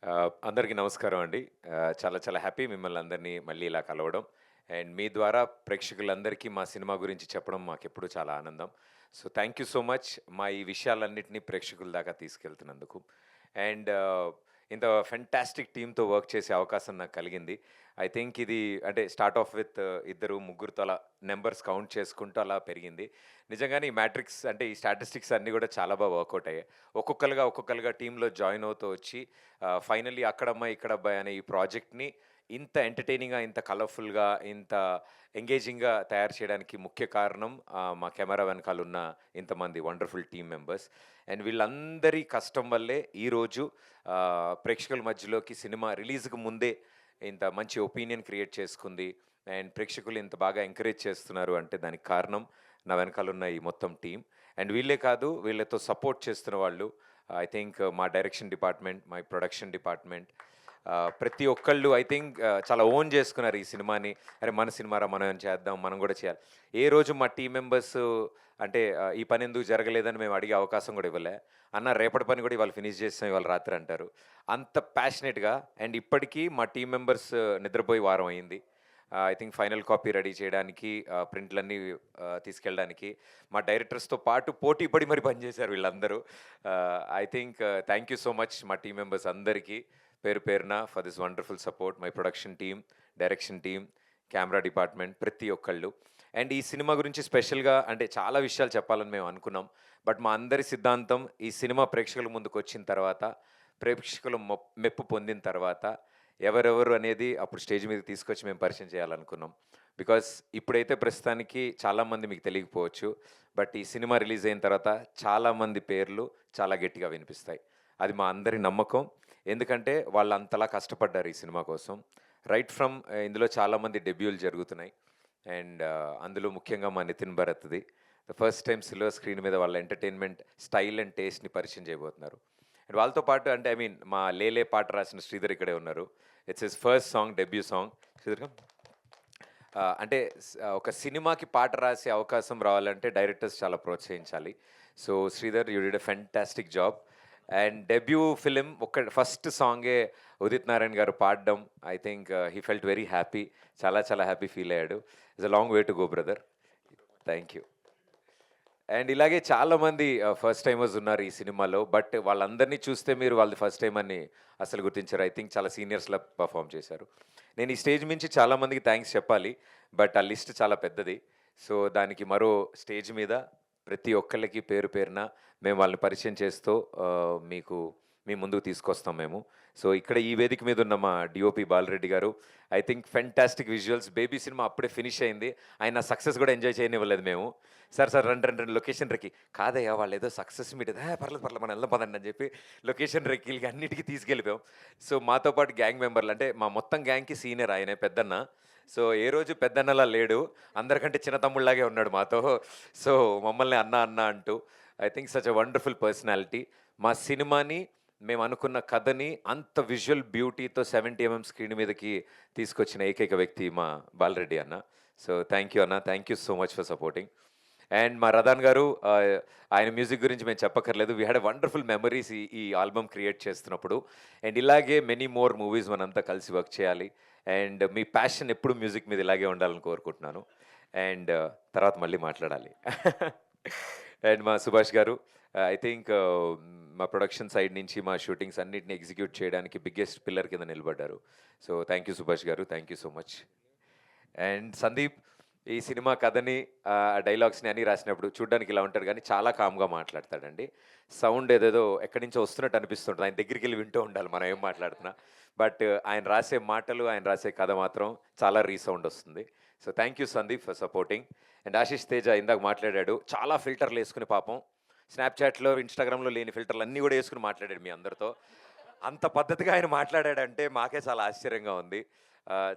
అందరికీ నమస్కారం అండి. చాలా చాలా హ్యాపీ మిమ్మల్ని అందరినీ మళ్ళీ ఇలా కలవడం. అండ్ మీ ద్వారా ప్రేక్షకులందరికీ మా సినిమా గురించి చెప్పడం మాకెప్పుడూ చాలా ఆనందం. So, thank you so much మా ఈ విషయాలన్నిటిని ప్రేక్షకుల దాకా తీసుకెళ్తున్నందుకు. అండ్ ఇంత ఫెంటాస్టిక్ టీమ్‌తో వర్క్ చేసే అవకాశం నాకు కలిగింది. ఐ థింక్ ఇది అంటే స్టార్ట్ ఆఫ్ విత్ ఇద్దరు, ముగ్గురితో అలా నంబర్స్ కౌంట్ చేసుకుంటూ అలా పెరిగింది. నిజంగానే ఈ మ్యాట్రిక్స్ అంటే ఈ స్టాటిస్టిక్స్ అన్నీ కూడా చాలా బాగా వర్కౌట్ అయ్యాయి. ఒక్కొక్కలుగా టీమ్‌లో జాయిన్ అవుతూ వచ్చి ఫైనల్లీ అక్కడమ్మాయి, ఇక్కడబ్బాయి అనే ఈ ప్రాజెక్ట్‌ని ఇంత ఎంటర్‌టైనింగ్‌గా, ఇంత కలర్‌ఫుల్‌గా, ఇంత ఎంగేజింగ్‌గా తయారు చేయడానికి ముఖ్య కారణం మా కెమెరా వెనకాలున్న ఇంతమంది వండర్‌ఫుల్ టీమ్ మెంబర్స్. అండ్ వీళ్ళందరి కష్టం వల్లే ఈరోజు ప్రేక్షకుల మధ్యలోకి సినిమా రిలీజ్‌కి ముందే ఇంత మంచి ఒపీనియన్ క్రియేట్ చేసుకుంది. అండ్ ప్రేక్షకులు ఇంత బాగా ఎంకరేజ్ చేస్తున్నారు అంటే దానికి కారణం నా వెనకాలున్న ఈ మొత్తం టీమ్. అండ్ వీళ్ళే కాదు, వీళ్ళతో సపోర్ట్ చేస్తున్న వాళ్ళు ఐ థింక్ మా direction department, my production department, ప్రతి ఒక్కళ్ళు ఐ థింక్ చాలా ఓన్ చేసుకున్నారు ఈ సినిమాని. అరే! మన సినిమారా, మనం చేద్దాం, మనం కూడా చేయాలి. ఏ రోజు మా టీమ్ మెంబర్స్ అంటే ఈ పని ఎందుకు జరగలేదని మేము అడిగే అవకాశం కూడా ఇవ్వలే. అన్న రేపటి పని కూడా ఇవాళ ఫినిష్ చేసాం ఇవాళ రాత్రి అంటారు. అంత ప్యాషనేట్‌గా. అండ్ ఇప్పటికీ మా టీమ్ మెంబర్స్ నిద్రపోయి వారం అయింది. I think final copy ready చేయడానికి, ప్రింట్‌లన్నీ తీసుకెళ్ళడానికి మా డైరెక్టర్స్‌తో పాటు పోటీ పడి మరి పనిచేశారు వీళ్ళందరూ. I think thank you so much మా టీమ్ మెంబర్స్ అందరికీ పేరు పేరున for this wonderful support. My production team, direction team, camera department ప్రతి ఒక్కళ్ళు. అండ్ ఈ సినిమా గురించి స్పెషల్‌గా అంటే చాలా విషయాలు చెప్పాలని మేము అనుకున్నాం. బట్ మా అందరి సిద్ధాంతం ఈ సినిమా ప్రేక్షకుల ముందుకొచ్చిన తర్వాత, ప్రేక్షకుల మెప్పు పొందిన తర్వాత ఎవరెవరు అనేది అప్పుడు స్టేజ్ మీదకి తీసుకొచ్చి మేము పరిచయం చేయాలనుకున్నాం. బికాజ్ ఇప్పుడైతే ప్రస్తుతానికి చాలామంది మీకు తెలియకపోవచ్చు. బట్ ఈ సినిమా రిలీజ్ అయిన తర్వాత చాలామంది పేర్లు చాలా గట్టిగా వినిపిస్తాయి. అది మా అందరి నమ్మకం. ఎందుకంటే వాళ్ళు అంతలా కష్టపడ్డారు ఈ సినిమా కోసం. రైట్ ఫ్రమ్ ఇందులో చాలామంది డెబ్యూలు జరుగుతున్నాయి. అండ్ అందులో ముఖ్యంగా మా నితిన్ భరత్‌ది. The first time silver screen మీద వాళ్ళ ఎంటర్‌టైన్‌మెంట్ స్టైల్ అండ్ టేస్ట్‌ని పరిచయం చేయబోతున్నారు. అండ్ వాళ్ళతో పాటు అంటే ఐ మీన్ మా 'లేలే' పాట రాసిన శ్రీధర్ ఇక్కడే ఉన్నారు. It's his first song, debut song. Sridhar come. అంటే ఒక సినిమాకి పాట రాసే అవకాశం రావాలంటే డైరెక్టర్స్ చాలా ప్రోత్సహించాలి. So, Sridhar you did a fantastic job. And debut film first సాంగే ఉదిత్ నారాయణ్ గారు పాడడం I think he felt very happy. చాలా చాలా హ్యాపీ ఫీల్ అయ్యాడు. It's a long way to go brother. Thank you. And ఇలాగే చాలామంది ఫస్ట్ టైమర్స్ ఉన్నారు ఈ సినిమాలో. బట్ వాళ్ళందరినీ చూస్తే మీరు వాళ్ళది ఫస్ట్ టైమ్ అని అసలు గుర్తించరు. ఐ థింక్ చాలా సీనియర్స్‌లా పెర్ఫార్మ్ చేశారు. నేను ఈ స్టేజ్ మించి చాలామందికి థాంక్స్ చెప్పాలి. బట్ ఆ లిస్ట్ చాలా పెద్దది. సో, దానికి మరో స్టేజ్ మీద ప్రతి ఒక్కళ్ళకి పేరు పేరున మేము వాళ్ళని పరిచయం చేస్తూ మీకు మీ ముందుకు తీసుకొస్తాం మేము. సో, ఇక్కడ ఈ వేదిక మీద ఉన్న మా డీఓపీ బాలరెడ్డి గారు I think fantastic visuals. 'Baby' cinema అప్పుడే ఫినిష్ అయింది. ఆయన సక్సెస్ కూడా ఎంజాయ్ చేయనివ్వలేదు మేము. సార్ రండి లొకేషన్ రెక్కి. కాదయ్యా వాళ్ళేదో సక్సెస్ మీట్ పర్లేదు మనం ఎళ్దాం పదండి అని చెప్పి లొకేషన్ రెక్కీలకి అన్నిటికి తీసుకెళ్ళిపోయాం. సో, మాతో పాటు గ్యాంగ్ మెంబర్లు అంటే మా మొత్తం గ్యాంగ్‌కి సీనియర్ ఆయనే పెద్దన్న. సో, ఏ రోజు పెద్దన్నలా లేడు. అందరికంటే చిన్న తమ్ముడిలాగే ఉన్నాడు మాతో. సో, మమ్మల్ని అన్న అన్న అంటూ I think such a wonderful personality. మా సినిమాని మేమనుకున్న కథని అంత విజువల్ బ్యూటీతో 70 స్క్రీన్ మీదకి తీసుకొచ్చిన ఏకైక వ్యక్తి మా బాలరెడ్డి అన్న. సో, థ్యాంక్ యూ అన్న. Thank you so much for supporting. And మా రదాన్ గారు ఆయన మ్యూజిక్ గురించి మేము చెప్పక్కర్లేదు. We had a wonderful memories ఈ ఈ ఆల్బమ్ క్రియేట్ చేస్తున్నప్పుడు. అండ్ ఇలాగే మెనీ మోర్ మూవీస్ మనంతా కలిసి వర్క్ చేయాలి. అండ్ మీ ప్యాషన్ ఎప్పుడు మ్యూజిక్ మీద ఇలాగే ఉండాలని కోరుకుంటున్నాను. అండ్ తర్వాత మళ్ళీ మాట్లాడాలి. అండ్ మా సుభాష్ గారు ఐ థింక్ మా ప్రొడక్షన్ సైడ్ నుంచి మా షూటింగ్స్ అన్నిటిని ఎగ్జిక్యూట్ చేయడానికి బిగ్గెస్ట్ పిల్లర్ కింద నిలబడ్డారు. సో, థ్యాంక్ యూ సుభాష్ గారు. Thank you so much. And Sandeep ఈ సినిమా కథని, డైలాగ్స్‌ని అన్నీ రాసినప్పుడు చూడ్డానికి ఇలా ఉంటాడు గానీ చాలా కామ్‌గా మాట్లాడతాడండి. సౌండ్ ఏదేదో ఎక్కడి నుంచో వస్తున్నట్టు అనిపిస్తుంటది. ఆయన దగ్గరికెళ్ళి వింటూ ఉండాలి మనం ఏం మాట్లాడుతున్నా. బట్ ఆయన రాసే మాటలు, ఆయన రాసే కథ మాత్రం చాలా రీసౌండ్ వస్తుంది. So, thank you Sandeep for supporting. And Ashish Teja ఇందాక మాట్లాడాడు. చాలా ఫిల్టర్‌లేసుకొని పాపం స్నాప్‌చాట్‌లో, ఇన్‌స్టాగ్రామ్‌లో లేని ఫిల్టర్‌లు అన్నీ గూడా యేసుకొని మాట్లాడాడు మీ అందరితో. అంత పద్ధతిగా ఆయన మాట్లాడాడంటే మాకే చాలా ఆశ్చర్యంగా ఉంది.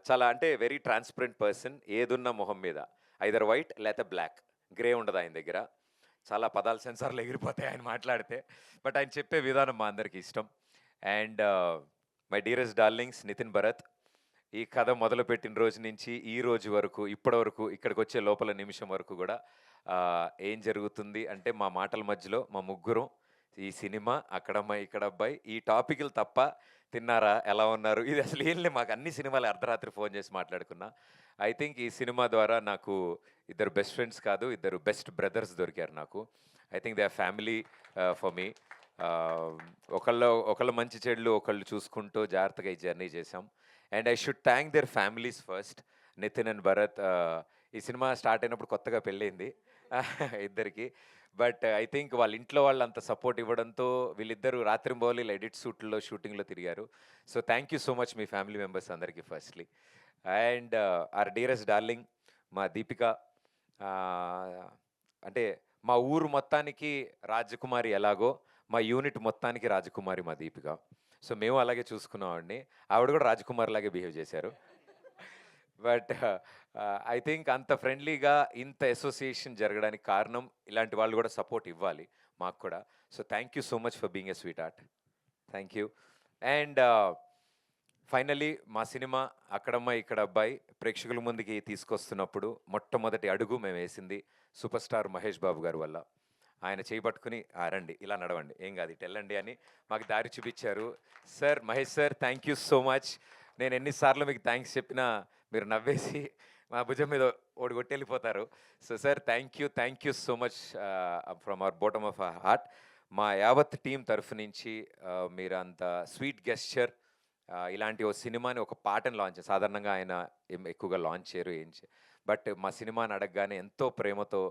చాలా అంటే వెరీ ట్రాన్స్‌పరెంట్ పర్సన్. ఏదున్నా మొహం మీద ఐదర్ వైట్ లేతే బ్లాక్. గ్రే ఉండదు ఆయన దగ్గర. చాలా పదాల సెన్సార్‌లు ఎగిరిపోతాయి ఆయన మాట్లాడితే. బట్ ఆయన చెప్పే విధానం మా అందరికి ఇష్టం. And my dearest darlings Nithin Bharath. ఈ కథ మొదలుపెట్టిన రోజు నుంచి ఈ రోజు వరకు, ఇప్పటి వరకు ఇక్కడికొచ్చే లోపల నిమిషం వరకు గూడా ఏం జరుగుతుంది అంటే మా మాటల మధ్యలో మా ముగ్గురం ఈ సినిమా, అక్కడమ్మాయి, ఇక్కడ అబ్బాయి ఈ టాపిక్‌లు తప్ప తిన్నారా? ఎలా ఉన్నారు? ఇది అసలు ఏం లే మాకు అన్ని సినిమాలు అర్ధరాత్రి ఫోన్ చేసి మాట్లాడుకున్నా. ఐ థింక్ ఈ సినిమా ద్వారా నాకు ఇద్దరు బెస్ట్ ఫ్రెండ్స్ కాదు, ఇద్దరు బెస్ట్ బ్రదర్స్ దొరికారు నాకు. I think they are family for me. ఒకళ్ళ మంచి చెడులు ఒకళ్ళు చూసుకుంటూ జాగ్రత్తగా ఈ జర్నీ చేశాం. And I should thank their families first. Nithin and Bharath ఈ సినిమా స్టార్ట్ అయినప్పుడు కొత్తగా పెళ్ళయింది ఇద్దరికి. బట్ ఐ థింక్ వాళ్ళ ఇంట్లో వాళ్ళు అంత సపోర్ట్ ఇవ్వడంతో వీళ్ళిద్దరూ రాత్రింబవళ్ళు ఇలా ఎడిట్ షూట్‌లో, షూటింగ్‌లో తిరిగారు. So, thank you so much మీ ఫ్యామిలీ మెంబర్స్ అందరికి ఫస్ట్‌లీ. అండ్ ఆర్ డియరెస్ట్ డార్లింగ్ మా దీపిక. ఆహ్, అంటే మా ఊరు మొత్తానికి రాజకుమారి ఎలాగో, మా యూనిట్ మొత్తానికి రాజకుమారి మా దీపిక. సో, మేము అలాగే చూసుకున్నామండి. ఆవిడ కూడా రాజకుమారిలాగే బిహేవ్ చేశారు. బట్ ఐ థింక్ అంత ఫ్రెండ్లీగా ఇంత అసోసియేషన్ జరగడానికి కారణం ఇలాంటి వాళ్ళు కూడా సపోర్ట్ ఇవ్వాలి మాకు కూడా. So, thank you so much for being a sweet heart. Thank you. And finally మా సినిమా 'అక్కడమ్మాయి ఇక్కడ అబ్బాయి' ప్రేక్షకుల ముందుకి తీసుకొస్తున్నప్పుడు మొట్టమొదటి అడుగు మేమేసింది సూపర్ స్టార్ మహేష్ బాబు గారి వల్ల. ఆయన చేయి పట్టుకుని రండి ఇలా నడవండి, ఏం కాదు ఇటు వెళ్ళండి అని మాకు దారి చూపించారు. Sir, Mahesh sir, thank you so much. నేను ఎన్నిసార్లు మీకు థ్యాంక్స్ చెప్పినా మీరు నవ్వేసి మా భుజం మీద ఓడి కొట్టెళ్ళిపోతారు. So sir, thank you so much from our bottom of our heart. మా యావత్ టీం తరఫు నుంచి మీరు అంత స్వీట్ గెస్చర్, ఇలాంటి ఓ సినిమాని ఒక పాటను లాంచ్ సాధారణంగా ఆయన ఎక్కువగా లాంచ్ చేయరు బట్ మా సినిమాని అడగగానే ఎంతో ప్రేమతో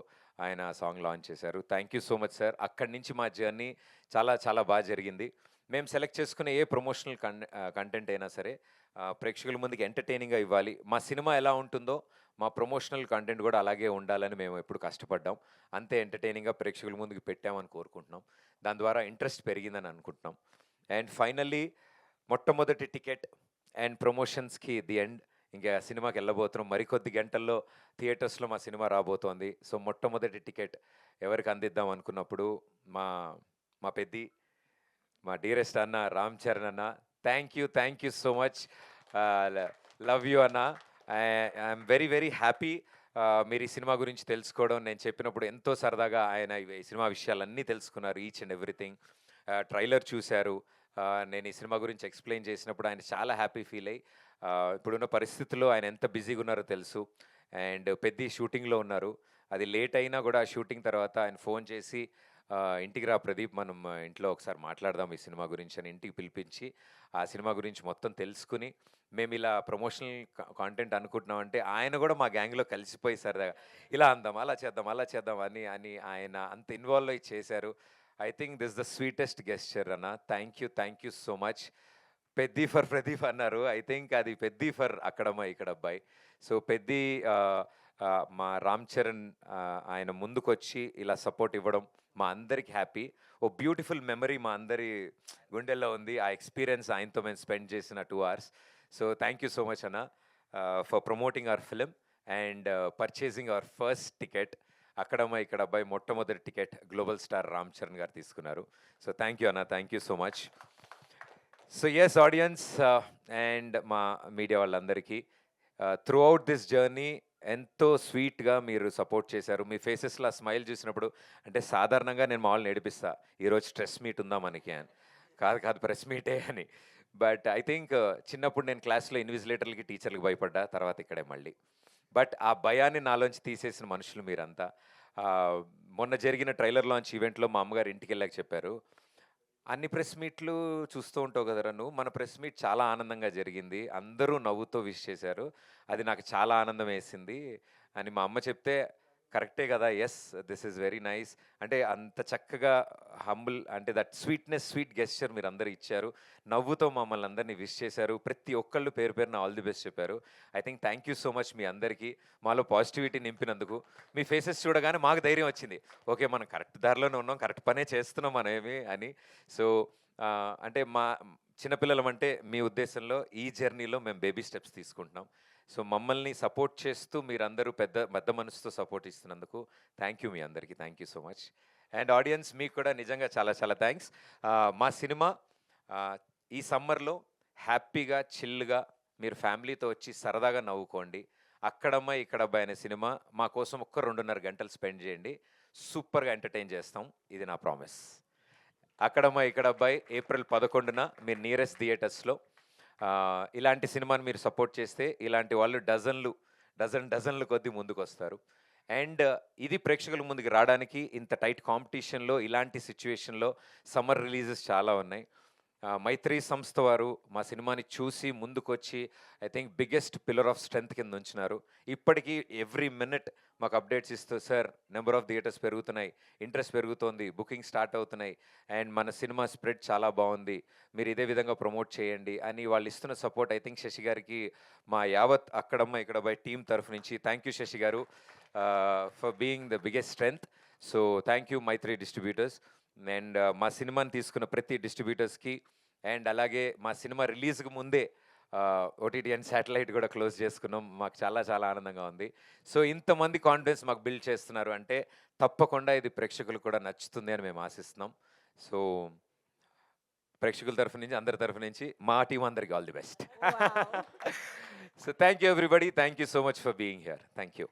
ఆయన సాంగ్ లాంచ్ చేశారు. Thank you so much sir. అక్కడి నుంచి మా జర్నీ చాలా చాలా బాగా జరిగింది. మేము సెలెక్ట్ చేసుకునే ఏ ప్రమోషనల్ కంటెంట్ అయినా సరే ప్రేక్షకుల ముందుకి ఎంటర్టైనింగ్గా ఇవ్వాలి. మా సినిమా ఎలా ఉంటుందో మా ప్రమోషనల్ కంటెంట్ కూడా అలాగే ఉండాలని మేము ఎప్పుడు కష్టపడ్డాం. అంతే ఎంటర్టైనింగ్గా ప్రేక్షకుల ముందుకు పెట్టామని కోరుకుంటున్నాం. దాని ద్వారా ఇంట్రెస్ట్ పెరిగిందని అనుకుంటున్నాం. అండ్ ఫైనల్లీ మొట్టమొదటి టికెట్ అండ్ ప్రమోషన్స్కి ది ఎండ్. ఇంకా సినిమాకి వెళ్ళబోతున్నాం. మరికొద్ది గంటల్లో థియేటర్స్లో మా సినిమా రాబోతోంది. సో, మొట్టమొదటి టికెట్ ఎవరికి అందిద్దాం అనుకున్నప్పుడు మా మా పెద్ది, మా డియరెస్ట్ అన్న రామ్ చరణ్ అన్న, thank you so much. Love you అన్న. ఐఎమ్ వెరీ వెరీ హ్యాపీ మీరు ఈ సినిమా గురించి తెలుసుకోవడం. నేను చెప్పినప్పుడు ఎంతో సరదాగా ఆయన ఈ సినిమా విషయాలన్నీ తెలుసుకున్నారు, ఈచ్ అండ్ ఎవ్రీథింగ్. ట్రైలర్ చూశారు. నేను ఈ సినిమా గురించి ఎక్స్ప్లెయిన్ చేసినప్పుడు ఆయన చాలా హ్యాపీ ఫీల్ అయ్యి ఇప్పుడున్న పరిస్థితుల్లో ఆయన ఎంత బిజీగా ఉన్నారో తెలుసు. అండ్ పెద్ద షూటింగ్లో ఉన్నారు. అది లేట్ అయినా కూడా షూటింగ్ తర్వాత ఆయన ఫోన్ చేసి ఇంటికి రా ప్రదీప్, మనం ఇంట్లో ఒకసారి మాట్లాడదాం ఈ సినిమా గురించి అని ఇంటికి పిలిపించి ఆ సినిమా గురించి మొత్తం తెలుసుకుని మేము ఇలా ప్రమోషనల్ కాంటెంట్ అనుకుంటున్నామంటే ఆయన కూడా మా గ్యాంగ్లో కలిసిపోయి సరదాగా ఇలా అందాం, అలా చేద్దాం అని అని ఆయన అంత ఇన్వాల్వ్ అయ్యి చేశారు. I think this the sweetest gesture అన్న. Thank you so much. Peddi for Pradeep అన్నారు. ఐ థింక్ అది పెద్ది ఫర్ అక్కడమ్మాయి ఇక్కడ అబ్బాయి. సో, పెద్ది మా రామ్ చరణ్ ఆయన ముందుకొచ్చి ఇలా సపోర్ట్ ఇవ్వడం మా అందరికి హ్యాపీ. ఓ బ్యూటిఫుల్ మెమరీ మా అందరి గుండెల్లో ఉంది. ఆ ఎక్స్పీరియన్స్ ఆయనతో మేము స్పెండ్ చేసిన 2 hours. So, thank you so much అన్న for promoting our film and purchasing our first ticket. అక్కడమ్మాయి ఇక్కడ అబ్బాయి మొట్టమొదటి ticket global star Ram Charan గారు తీసుకున్నారు. సో, థ్యాంక్ యూ అన్న. Thank you so much. So as audience and మా మీడియా వాళ్ళందరికీ త్రూ అవుట్ దిస్ జర్నీ ఎంతో స్వీట్గా మీరు సపోర్ట్ చేశారు. మీ ఫేసెస్లో స్మైల్ చూసినప్పుడు అంటే సాధారణంగా నేను మామూలు నడిపిస్తా, ఈరోజు స్ట్రెస్ మీట్ ఉందా మనకి అని. కాదు ప్రెస్ మీటే అని. బట్ ఐ థింక్ చిన్నప్పుడు నేను క్లాస్లో ఇన్విజిలేటర్లకి టీచర్లకు భయపడ్డా, తర్వాత ఇక్కడే మళ్ళీ. బట్ ఆ భయాన్ని నాలోంచి తీసేసిన మనుషులు మీరంతా. మొన్న జరిగిన ట్రైలర్ లాంచ్ ఈవెంట్లో మా అమ్మగారు ఇంటికి వెళ్ళాక చెప్పారు, అన్ని ప్రెస్ మీట్లు చూస్తూ ఉంటావు కదరా నువ్వు, మన ప్రెస్ మీట్ చాలా ఆనందంగా జరిగింది, అందరూ నవ్వుతో విష్ చేశారు, అది నాకు చాలా ఆనందం వేసింది అని మా అమ్మ చెప్తే, కరెక్టే కదా, yes this is very nice. అంటే అంత చక్కగా హంబుల్ అంటే దట్ స్వీట్ గెస్చర్ మీరు అందరూ ఇచ్చారు. నవ్వుతో మమ్మల్ని అందరినీ విష్ చేశారు. ప్రతి ఒక్కళ్ళు పేరు పేరున ఆల్ ది బెస్ట్ చెప్పారు. I think thank you so much మీ అందరికీ మాలో పాజిటివిటీ నింపినందుకు. మీ ఫేసెస్ చూడగానే మాకు ధైర్యం వచ్చింది, ఓకే మనం కరెక్ట్ దారిలోనే ఉన్నాం, కరెక్ట్ పనే చేస్తున్నాం మనమేమి అని. సో అంటే మా చిన్నపిల్లలం అంటే మీ ఉద్దేశంలో ఈ జర్నీలో మేము బేబీ స్టెప్స్ తీసుకుంటున్నాం. సో మమ్మల్ని సపోర్ట్ చేస్తూ మీరందరూ పెద్ద పెద్ద మనసుతో సపోర్ట్ ఇస్తున్నందుకు థ్యాంక్ యూ మీ అందరికీ. Thank you so much. And audience మీకు కూడా నిజంగా చాలా చాలా థ్యాంక్స్. మా సినిమా ఈ సమ్మర్లో హ్యాపీగా చిల్గా మీరు ఫ్యామిలీతో వచ్చి సరదాగా నవ్వుకోండి. అక్కడమ్మ ఇక్కడ అబ్బాయి అనే సినిమా మా కోసం ఒక్క 2.5 గంటలు స్పెండ్ చేయండి. సూపర్గా ఎంటర్టైన్ చేస్తాం, ఇది నా ప్రామిస్. అక్కడమ్మ ఇక్కడ అబ్బాయి ఏప్రిల్ 11న మీ నియరెస్ట్ థియేటర్స్‌లో. ఇలాంటి సినిమాని మీరు సపోర్ట్ చేస్తే ఇలాంటి వాళ్ళు డజన్‌ల కొద్దీ ముందుకొస్తారు. అండ్ ఇది ప్రేక్షకుల ముందుకు రాడానికి ఇంత టైట్ కాంపిటీషన్‌లో ఇలాంటి సిట్యుయేషన్‌లో సమ్మర్ రిలీజెస్ చాలా ఉన్నాయి. మైత్రి సంస్థ వారు మా సినిమాని చూసి ముందుకొచ్చి I think biggest pillar of strength కింద ఉంచినారు. ఇప్పటికీ ఎవ్రీ మినిట్ మాకు అప్డేట్స్ ఇస్తూ, "సార్ నెంబర్ ఆఫ్ థియేటర్స్ పెరుగుతున్నాయి, ఇంట్రెస్ట్ పెరుగుతోంది, బుకింగ్ స్టార్ట్ అవుతున్నాయి అండ్ మన సినిమా స్ప్రెడ్ చాలా బాగుంది. మీరు ఇదే విధంగా ప్రమోట్ చేయండి" అని వాళ్ళు ఇస్తున్న సపోర్ట్ ఐ థింక్ శశి గారికి మా యావత్ అక్కడమ్మ ఇక్కడ బై టీమ్ తరఫు నుంచి థ్యాంక్ యూ శశి గారు for being the biggest strength. So thank you Mythri distributors. And మా సినిమాని తీసుకున్న ప్రతి డిస్ట్రిబ్యూటర్స్కి అండ్ అలాగే మా సినిమా రిలీజ్కి ముందే ఓటీటీ అండ్ శాటిలైట్ కూడా క్లోజ్ చేసుకున్నాం. మాకు చాలా చాలా ఆనందంగా ఉంది. సో ఇంతమంది కాన్ఫిడెన్స్ మాకు బిల్డ్ చేస్తున్నారు అంటే తప్పకుండా ఇది ప్రేక్షకులకు కూడా నచ్చుతుంది అని మేము ఆశిస్తున్నాం. సో ప్రేక్షకుల తరఫు నుంచి అందరి తరఫు నుంచి మా టీం అందరికి all the best. Wow! So thank you everybody. Thank you so much for being here. Thank you.